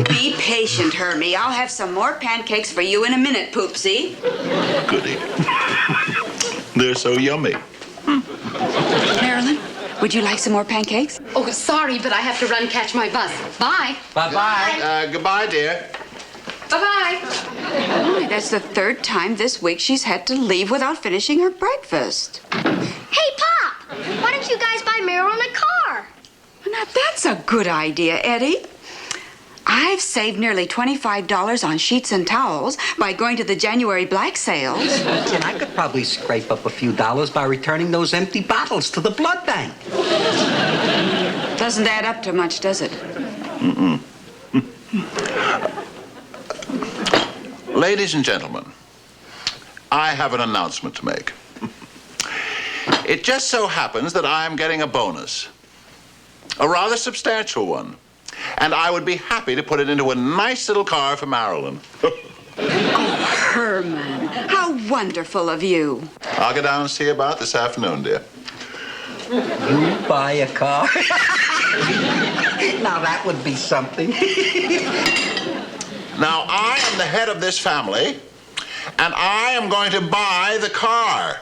Be patient, Hermie. I'll have some more pancakes for you in a minute, Poopsie. Goody. They're so yummy. Marilyn, would you like some more pancakes? Oh, sorry, but I have to run catch my bus. Bye. Bye-bye. Goodbye, dear. Bye-bye. Oh, that's the third time this week she's had to leave without finishing her breakfast. Hey, Pop! Why don't you guys buy Marilyn a car? Now, that's a good idea, Eddie. I've saved nearly $25 on sheets and towels by going to the January black sales. And I could probably scrape up a few dollars by returning those empty bottles to the blood bank. Doesn't add up to much, does it? Ladies and gentlemen, I have an announcement to make. It just so happens that I am getting a bonus, a rather substantial one, and I would be happy to put it into a nice little car for Marilyn. Herman, how wonderful of you. I'll go down and see you about this afternoon, dear. You buy a car? Now that would be something. Now, I am the head of this family, and I am going to buy the car.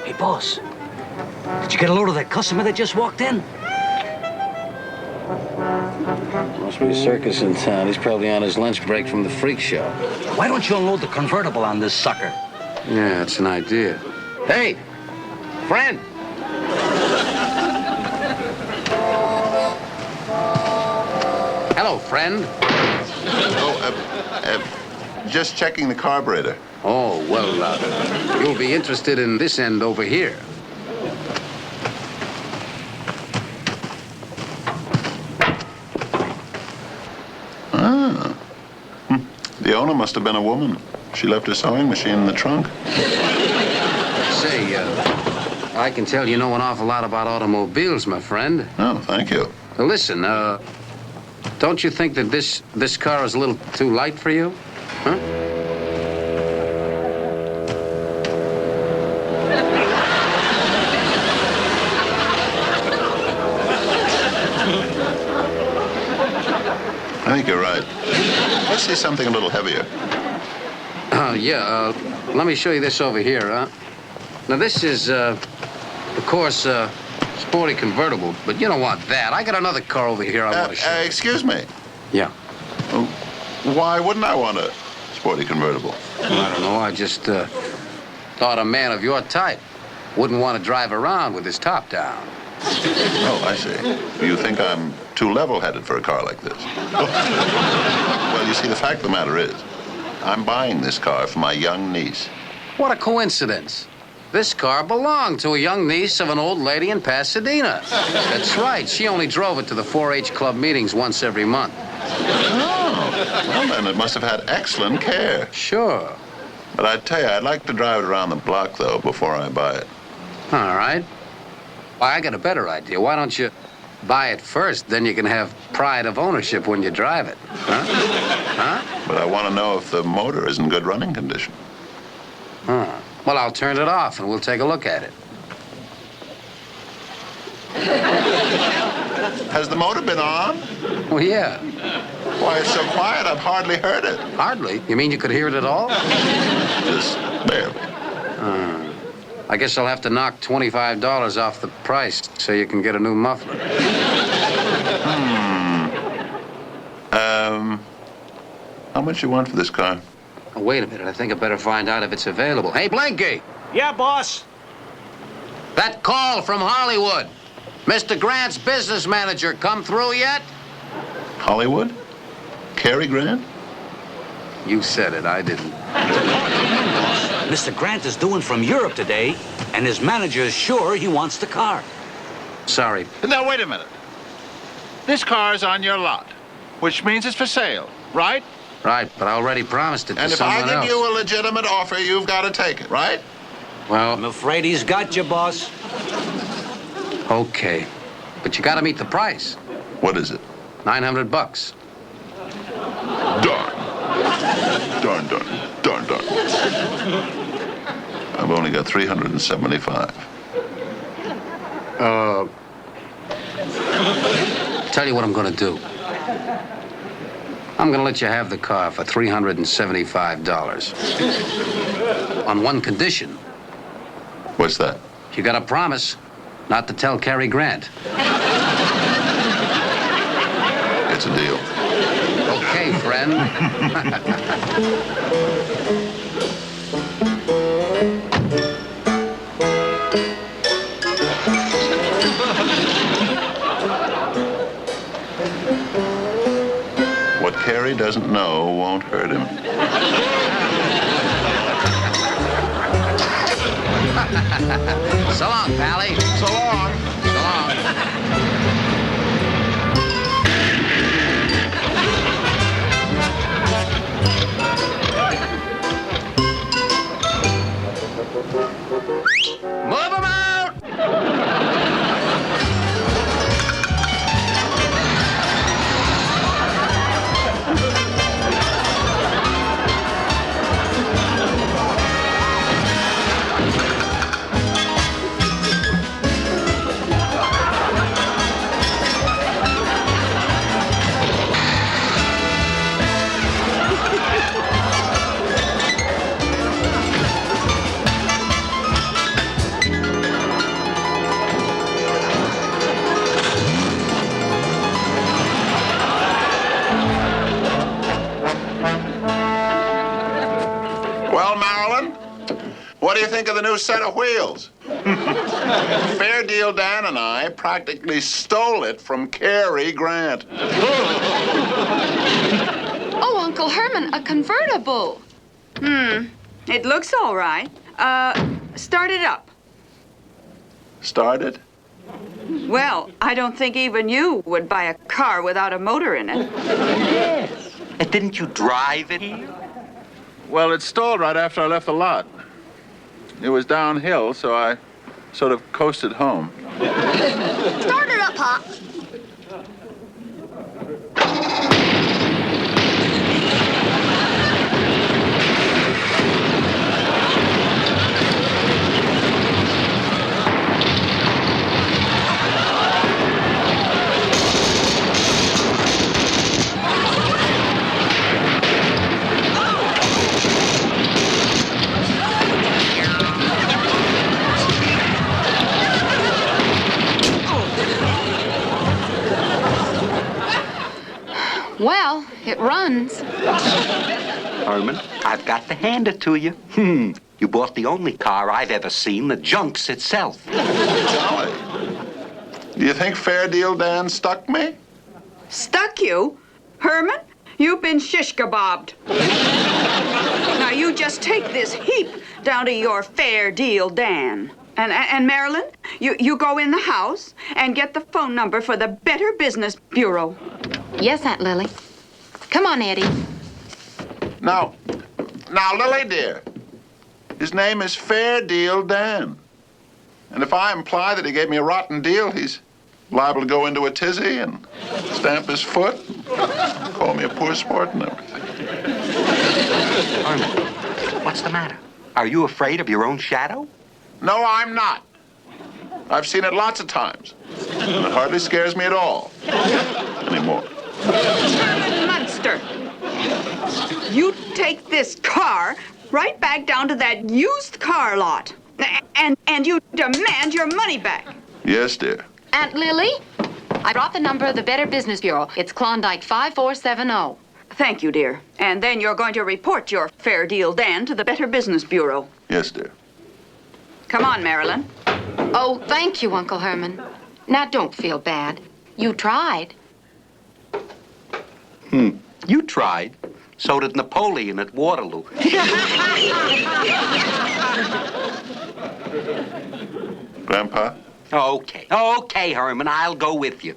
Hey, boss. Did you get a load of that customer that just walked in? Must be a circus in town. He's probably on his lunch break from the freak show. Why don't you unload the convertible on this sucker? Yeah, that's an idea. Hey, friend. Hello, friend. Just checking the carburetor. Oh, well, you'll be interested in this end over here. Ah. The owner must have been a woman. She left her sewing machine in the trunk. Say, I can tell you know an awful lot about automobiles, my friend. Oh, thank you. Now, listen, don't you think that this car is a little too light for you? Huh? I think you're right. Let's see something a little heavier. Yeah, let me show you this over here, huh? Now, this is, of course, sporty convertible, but you don't want that. I got another car over here I want to show you. Excuse me. Yeah. Why wouldn't I want a sporty convertible? I don't know. I just thought a man of your type wouldn't want to drive around with his top down. Oh, I see. You think I'm too level-headed for a car like this? Well, you see, the fact of the matter is, I'm buying this car for my young niece. What a coincidence. This car belonged to a young niece of an old lady in Pasadena. That's right. She only drove it to the 4-H club meetings once every month. Oh, well, then it must have had excellent care. Sure. But I'd tell you, I'd like to drive it around the block, though, before I buy it. All right. Why, I got a better idea. Why don't you buy it first, then you can have pride of ownership when you drive it. Huh? Huh? But I want to know if the motor is in good running condition. Huh. Well, I'll turn it off and we'll take a look at it. Has the motor been on? Well, yeah. Why, it's so quiet, I've hardly heard it. Hardly. You mean you could hear it at all? Just barely. I guess I'll have to knock $25 off the price so you can get a new muffler. How much you want for this car? Oh, wait a minute. I think I better find out if it's available. Hey, Blinky! Yeah, boss. That call from Hollywood. Mr. Grant's business manager come through yet? Hollywood? Cary Grant? You said it. I didn't. Mr. Grant is due in from Europe today, and his manager is sure he wants the car. Sorry. Now, wait a minute. This car's on your lot, which means it's for sale, right? Right, but I already promised it to And if someone I else. give you a legitimate offer, you've got to take it, right? Well, I'm afraid he's got you, boss. okay. But you gotta meet the price. What is it? $900. Darn. Darn, darn, darn, darn. I've only got 375. Tell you what I'm gonna do. I'm gonna let you have the car for $375. On one condition. What's that? You gotta promise not to tell Cary Grant. It's a deal. Okay, friend. What Cary doesn't know won't hurt him. So long, Pally. So long. So long. Move 'em out! Well, Marilyn, what do you think of the new set of wheels? Fair Deal Dan and I practically stole it from Cary Grant. Oh, Uncle Herman, a convertible. It looks all right. Start it up. Started? Well, I don't think even you would buy a car without a motor in it. And didn't you drive it here? Well, it stalled right after I left the lot. It was downhill, so I sort of coasted home. Start it up, Pop. Well, it runs. Herman, I've got to hand it to you. You bought the only car I've ever seen that junks itself. Golly. Do you think Fair Deal Dan stuck me? Stuck you? Herman, you've been shish kebabbed. Now you just take this heap down to your Fair Deal Dan. And Marilyn, you go in the house and get the phone number for the Better Business Bureau. Yes, Aunt Lily. Come on, Eddie. Now, Lily, dear, his name is Fair Deal Dan. And if I imply that he gave me a rotten deal, he's liable to go into a tizzy and stamp his foot, and call me a poor sport and everything. Herman, what's the matter? Are you afraid of your own shadow? No, I'm not. I've seen it lots of times. And it hardly scares me at all. Anymore. Herman Munster, you take this car right back down to that used car lot. And you demand your money back. Yes, dear. Aunt Lily, I brought the number of the Better Business Bureau. It's Klondike 5470. Thank you, dear. And then you're going to report your Fair Deal Dan to the Better Business Bureau. Yes, dear. Come on, Marilyn. Oh, thank you, Uncle Herman. Now, don't feel bad. You tried. You tried. So did Napoleon at Waterloo. Grandpa? Okay, Herman, I'll go with you.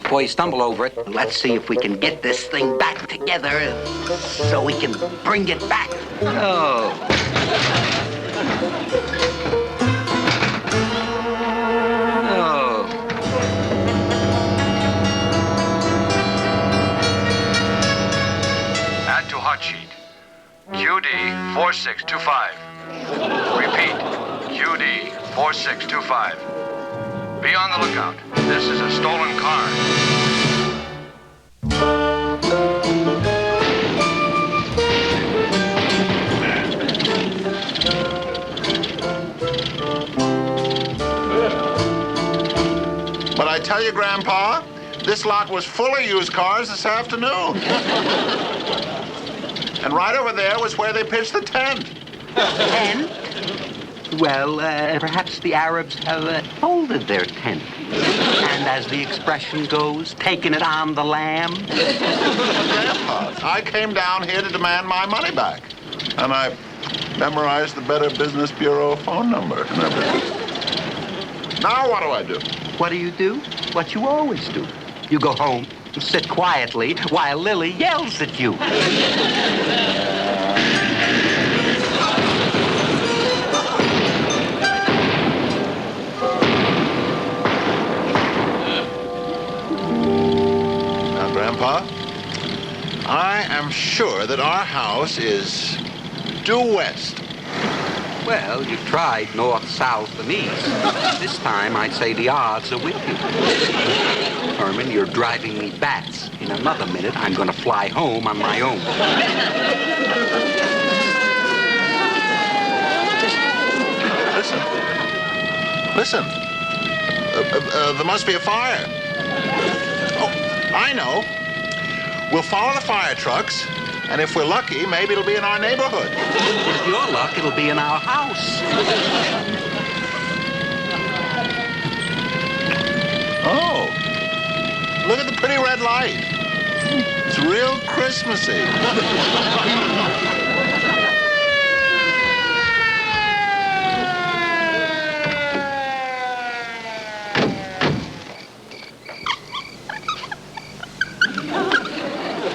Before you stumble over it, let's see if we can get this thing back together so we can bring it back. Oh. Add to hot sheet. QD 4625. Repeat. QD 4625. Be on the lookout. This is a stolen car. But I tell you, Grandpa, this lot was full of used cars this afternoon. And right over there was where they pitched the tent. Tent? Well, perhaps the Arabs have folded their tent. And as the expression goes, taken it on the lam. Grandpa, I came down here to demand my money back. And I memorized the Better Business Bureau phone number and everything. Now what do I do? What do? What you always do. You go home and sit quietly while Lily yells at you. Now, Grandpa, I am sure that our house is due west. Well, you tried north, south, and east. This time, I'd say the odds are with you. Herman, you're driving me bats. In another minute, I'm going to fly home on my own. Listen. There must be a fire. Oh, I know. We'll follow the fire trucks, and if we're lucky, maybe it'll be in our neighborhood. With your luck, it'll be in our house. Oh, look at the pretty red light. It's real Christmassy.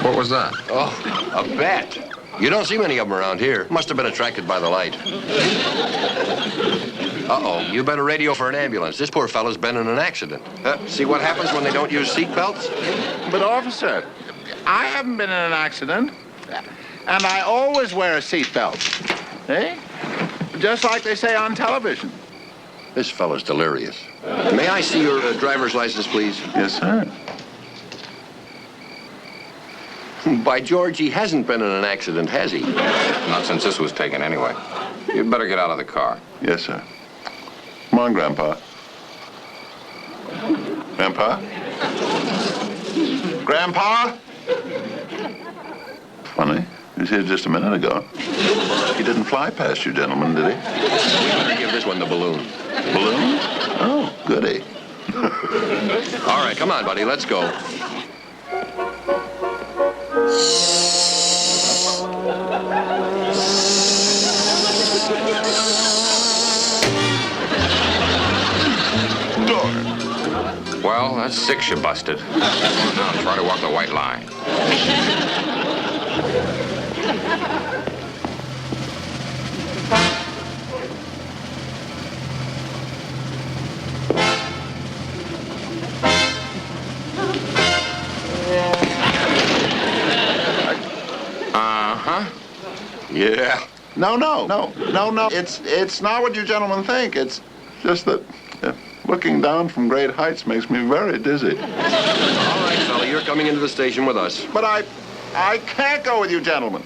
What was that? Oh, a bat. You don't see many of them around here. Must have been attracted by the light. Uh-oh, you better radio for an ambulance. This poor fellow's been in an accident. See what happens when they don't use seat belts? But, officer, I haven't been in an accident, and I always wear a seatbelt. Eh? Just like they say on television. This fellow's delirious. May I see your driver's license, please? Yes, sir. By George, he hasn't been in an accident, has he? Not since this was taken, anyway. You'd better get out of the car. Yes, sir. Come on, Grandpa. Grandpa? Grandpa? Funny. He was here just a minute ago. He didn't fly past you, gentlemen, did he? We better give this one the balloon. Balloon? Oh, goody. All right, come on, buddy, let's go. Well, that's 6 you busted. Now try to walk the white line. Uh-huh. Yeah. No. It's not what you gentlemen think. It's just that looking down from great heights makes me very dizzy. All right, fella, you're coming into the station with us. But I can't go with you gentlemen.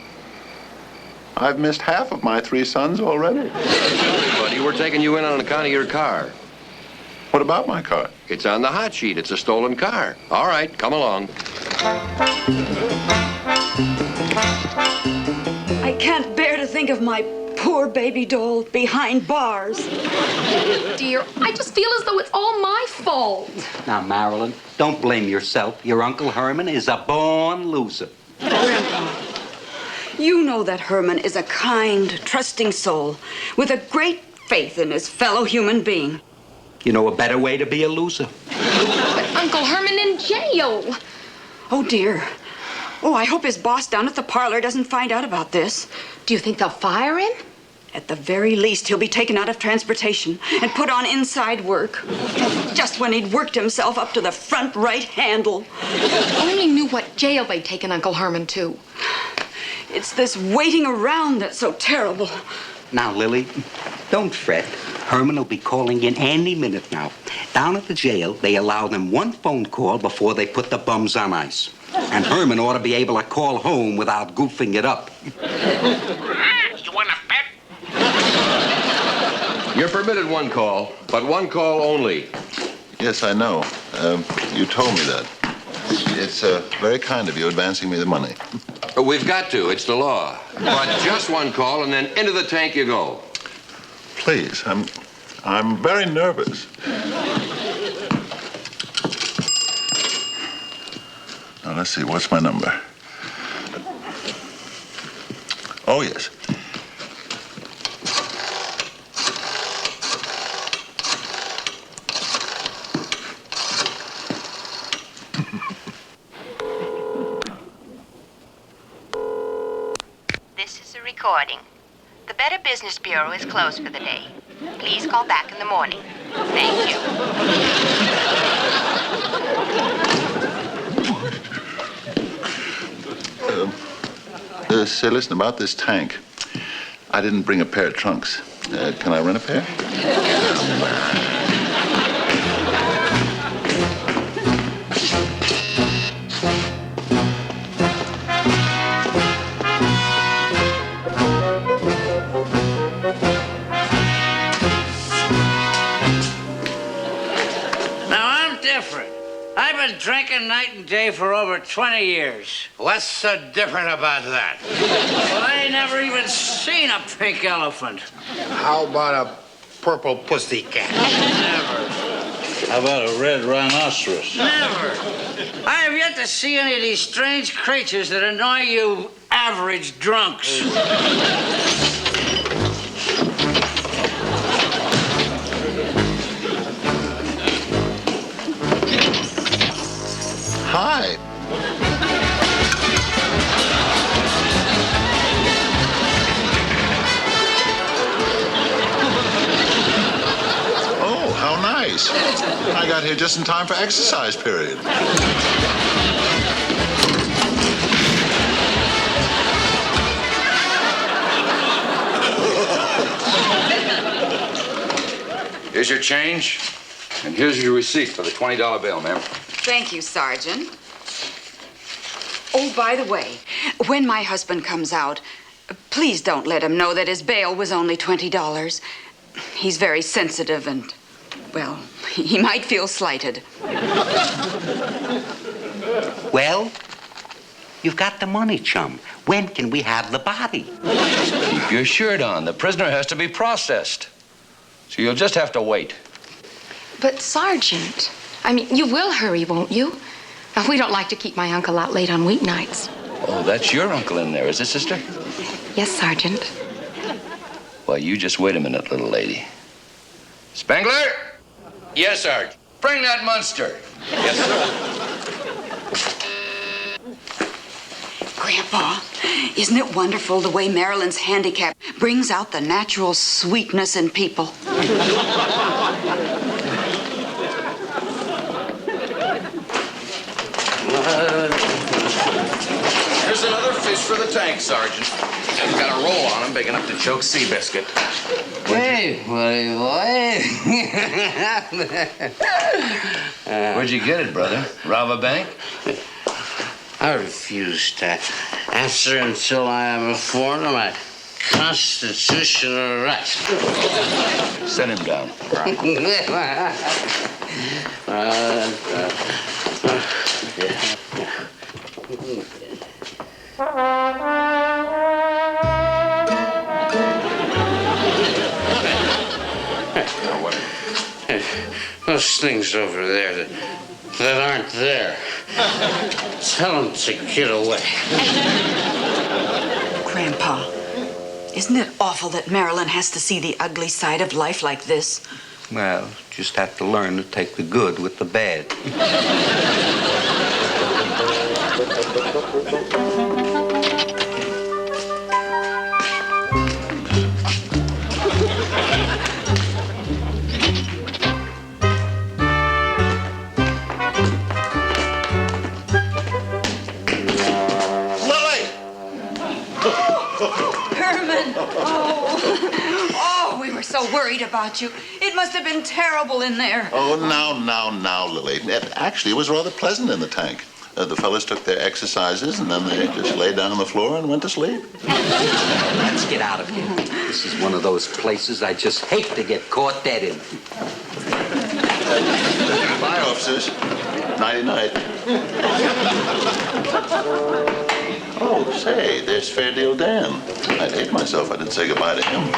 I've missed half of my 3 sons already. Sorry, buddy, we're taking you in on account of your car. What about my car? It's on the hot sheet. It's a stolen car. All right, come along. I can't bear to think of my poor baby doll behind bars. Dear, I just feel as though it's all my fault. Now, Marilyn, don't blame yourself. Your Uncle Herman is a born loser. Grandpa, you know that Herman is a kind, trusting soul with a great faith in his fellow human being. You know a better way to be a loser? But Uncle Herman in jail. Oh, dear. Oh, I hope his boss down at the parlor doesn't find out about this. Do you think they'll fire him? At the very least, he'll be taken out of transportation and put on inside work. Just when he'd worked himself up to the front right handle. Only knew what jail they'd taken Uncle Herman to. It's this waiting around that's so terrible. Now, Lily, don't fret. Herman will be calling in any minute now. Down at the jail, they allow them 1 phone call before they put the bums on ice. And Herman ought to be able to call home without goofing it up. You want a pet? You're permitted 1 call, but 1 call only. Yes, I know. You told me that. It's very kind of you advancing me the money. We've got to. It's the law. But just 1 call, and then into the tank you go. Please, I'm very nervous. Now, let's see, what's my number? Oh, yes. This is a recording. The Better Business Bureau is closed for the day. Please call back in the morning. Thank you. Say, listen, about this tank. I didn't bring a pair of trunks. Can I rent a pair? I've been drinking night and day for over 20 years. What's so different about that? Well, I ain't never even seen a pink elephant. How about a purple pussycat? Never. How about a red rhinoceros? Never. I have yet to see any of these strange creatures that annoy you average drunks. Hi. Oh, how nice. I got here just in time for exercise period. Here's your change, and here's your receipt for the $20 bill, ma'am. Thank you, Sergeant. Oh, by the way, when my husband comes out, please don't let him know that his bail was only $20. He's very sensitive and, well, he might feel slighted. Well, you've got the money, chum. When can we have the body? Keep your shirt on. The prisoner has to be processed. So you'll just have to wait. But, Sergeant, I mean, you will hurry, won't you? We don't like to keep my uncle out late on weeknights. Oh, that's your uncle in there, is it, sister? Yes, Sergeant. Well, you just wait a minute, little lady. Spangler? Yes, Sarge. Bring that Munster. Yes, sir. Grandpa, isn't it wonderful the way Marilyn's handicap brings out the natural sweetness in people? Here's another fish for the tank, Sergeant. He's got a roll on him big enough to choke Seabiscuit. Hey, buddy boy. Where'd you get it, brother? Rob a bank? I refuse to answer until I am informed of my constitutional rights. Set him down. Those things over there that aren't there. Tell them to get away. Grandpa, isn't it awful that Marilyn has to see the ugly side of life like this? Well, just have to learn to take the good with the bad. Herman! Oh, we were so worried about you. It must have been terrible in there. Oh, now, Lily. Actually, it was rather pleasant in the tank. The fellas took their exercises, and then they just lay down on the floor and went to sleep. Let's get out of here. This is one of those places I just hate to get caught dead in. Bye, officers. Nighty-night. Oh, say, there's Fair Deal Dan. I'd hate myself if I didn't say goodbye to him.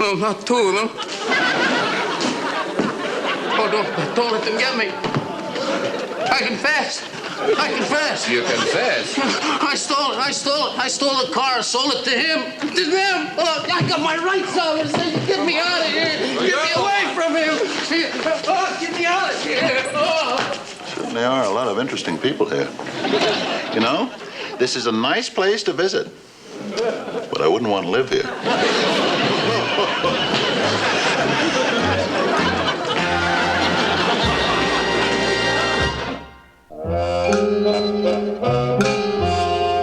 Oh, not two of them. Oh, don't let them get me. I confess. You confess? I stole the car, sold it to him. To them. Oh, I got my rights on it. Get me out of here. Get me away from him. Oh, get me out of here. Oh. Certainly are a lot of interesting people here. You know, this is a nice place to visit, but I wouldn't want to live here.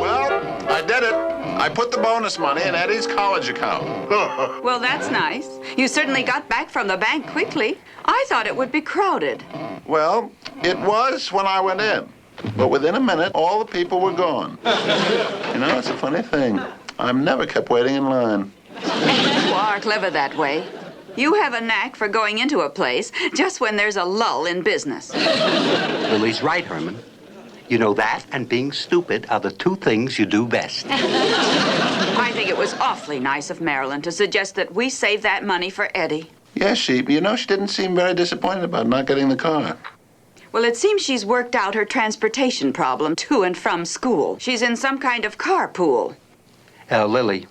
Well, I did it. I put the bonus money in Eddie's college account. Well, that's nice. You certainly got back from the bank quickly. I thought it would be crowded. Well, it was when I went in. But within a minute, all the people were gone. You know, it's a funny thing. I'm never kept waiting in line. You are clever that way. You have a knack for going into a place just when there's a lull in business. Lily's right, Herman. You know that and being stupid are the two things you do best. I think it was awfully nice of Marilyn to suggest that we save that money for Eddie. Yes, she didn't seem very disappointed about not getting the car. Well, it seems she's worked out her transportation problem to and from school. She's in some kind of carpool. Lily,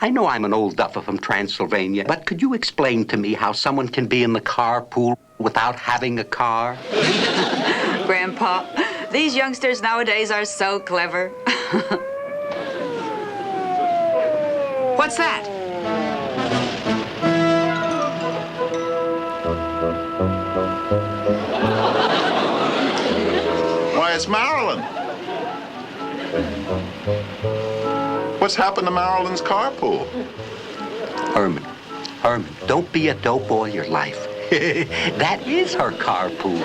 I know I'm an old duffer from Transylvania, but could you explain to me how someone can be in the carpool without having a car? Grandpa, these youngsters nowadays are so clever. What's that? Why, it's Marilyn. What's happened to Marilyn's carpool? Herman, don't be a dope all your life. That is her carpool.